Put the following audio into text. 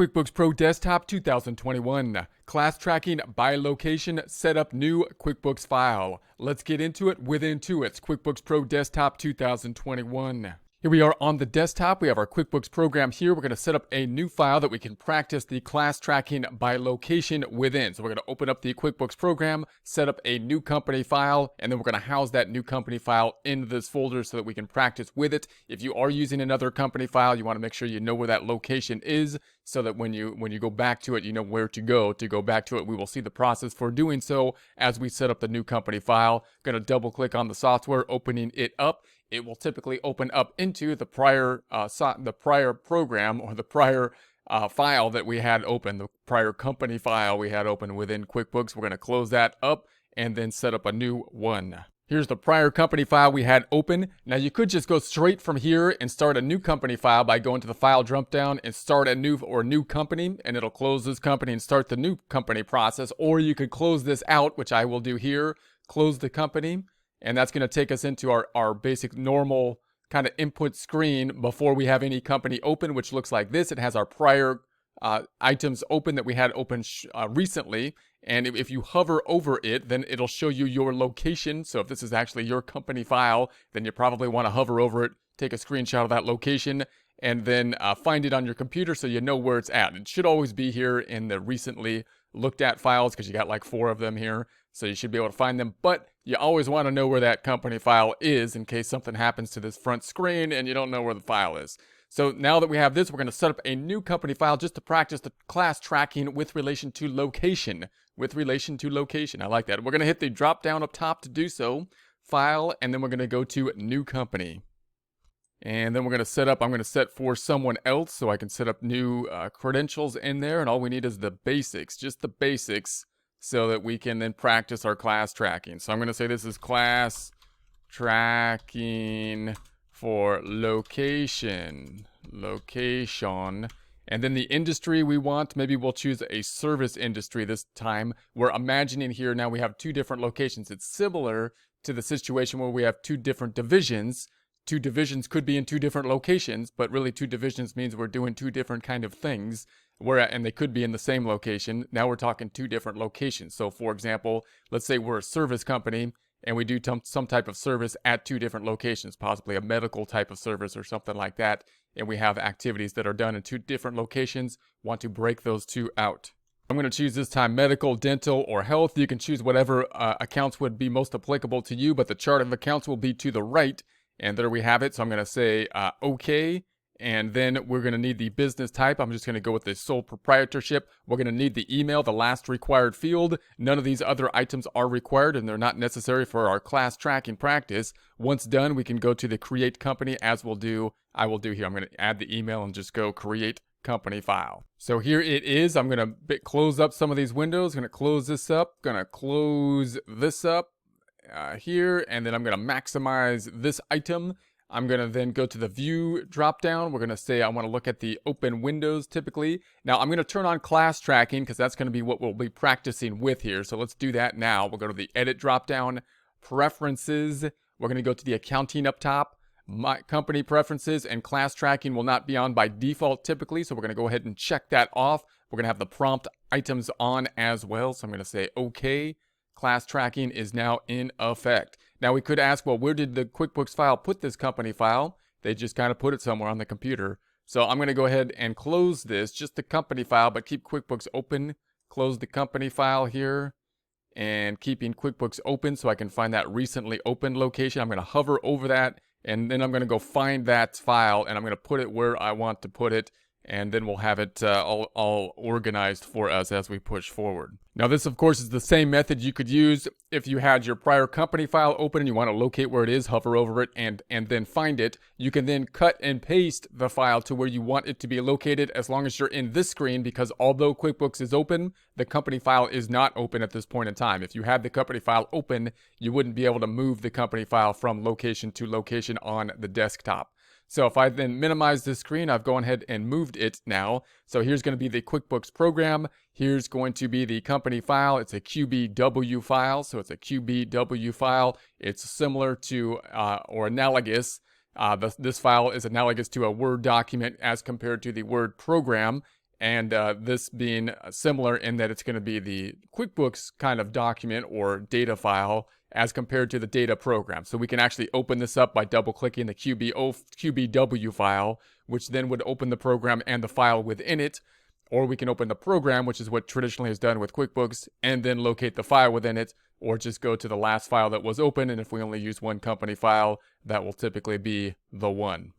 QuickBooks Pro Desktop 2021. Class tracking by location, set up new QuickBooks file. Let's get into it with Intuit's QuickBooks Pro Desktop 2021. Here we are on the desktop. We have our QuickBooks program here. We're going to set up a new file that we can practice the class tracking by location within. So we're going to open up the QuickBooks program, set up a new company file, and then we're going to house that new company file in this folder so that we can practice with it. If you are using another company file, you want to make sure you know where that location is so that when you go back to it, you know where to go back to it. We will see the process for doing so as we set up the new company file. Going to double click on the software, opening it up. It will typically open up into the prior program or the prior file that we had open, the prior company file we had open within QuickBooks. We're going to close that up and then set up a new one. Here's the prior company file we had open. Now you could just go straight from here and start a new company file by going to the file drop down and start a new company, and it'll close this company and start the new company process. Or you could close this out, which I will do here, close the company. And that's going to take us into our basic normal kind of input screen before we have any company open, which looks like this. It has our prior items open that we had open recently. And if you hover over it, then it'll show you your location. So if this is actually your company file, then you probably want to hover over it, take a screenshot of that location, and then find it on your computer so you know where it's at. It should always be here in the recently looked at files because you got like 4 of them here. So you should be able to find them, but you always want to know where that company file is in case something happens to this front screen and you don't know where the file is. So now that we have this, we're going to set up a new company file just to practice the class tracking with relation to location. I like that. We're going to hit the drop down up top to do so, file, and then we're going to go to new company. And then we're going to set up, I'm going to set for someone else so I can set up new credentials in there. And all we need is the basics, just the basics, so that we can then practice our class tracking. So I'm going to say this is class tracking for location. And then the industry we want, maybe we'll choose a service industry this time. We're imagining here now we have 2 different locations. It's similar to the situation where we have 2 different divisions. 2 divisions could be in 2 different locations, but really 2 divisions means we're doing 2 different kind of things. And they could be in the same location. Now we're talking 2 different locations. So for example, let's say we're a service company and we do some type of service at 2 different locations, possibly a medical type of service or something like that. And we have activities that are done in 2 different locations, want to break those 2 out. I'm going to choose this time medical, dental, or health. You can choose whatever accounts would be most applicable to you, but the chart of accounts will be to the right. And there we have it. So I'm going to say OK. And then we're going to need the business type. I'm just going to go with the sole proprietorship. We're going to need the email, the last required field. None of these other items are required and they're not necessary for our class tracking practice. Once done, we can go to the create company as I will do here. I'm going to add the email and just go create company file. So here it is. I'm going to close up some of these windows. I'm going to close this up. Going to close this up here. And then I'm going to maximize this item. I'm going to then go to the view drop down. We're going to say I want to look at the open windows typically. Now I'm going to turn on class tracking because that's going to be what we'll be practicing with here. So let's do that now. We'll go to the edit drop down, preferences. We're going to go to the accounting up top, my company preferences, and class tracking will not be on by default typically. So we're going to go ahead and check that off. We're going to have the prompt items on as well. So I'm going to say OK. Class tracking is now in effect. Now we could ask, well, where did the QuickBooks file put this company file? They just kind of put it somewhere on the computer. So I'm going to go ahead and close this, just the company file, but keep QuickBooks open. Close the company file here and keeping QuickBooks open so I can find that recently opened location. I'm going to hover over that and then I'm going to go find that file and I'm going to put it where I want to put it. And then we'll have it all organized for us as we push forward. Now this of course is the same method you could use if you had your prior company file open and you want to locate where it is, hover over it and then find it. You can then cut and paste the file to where you want it to be located as long as you're in this screen, because although QuickBooks is open, the company file is not open at this point in time. If you had the company file open, you wouldn't be able to move the company file from location to location on the desktop. So if I then minimize this screen, I've gone ahead and moved it now. So here's going to be the QuickBooks program. Here's going to be the company file. It's a QBW file. So it's a QBW file. It's similar to or analogous. This file is analogous to a Word document as compared to the Word program. And this being similar in that it's going to be the QuickBooks kind of document or data file as compared to the data program. So we can actually open this up by double clicking the QBW file, which then would open the program and the file within it. Or we can open the program, which is what traditionally is done with QuickBooks, and then locate the file within it, or just go to the last file that was open. And if we only use one company file, that will typically be the one.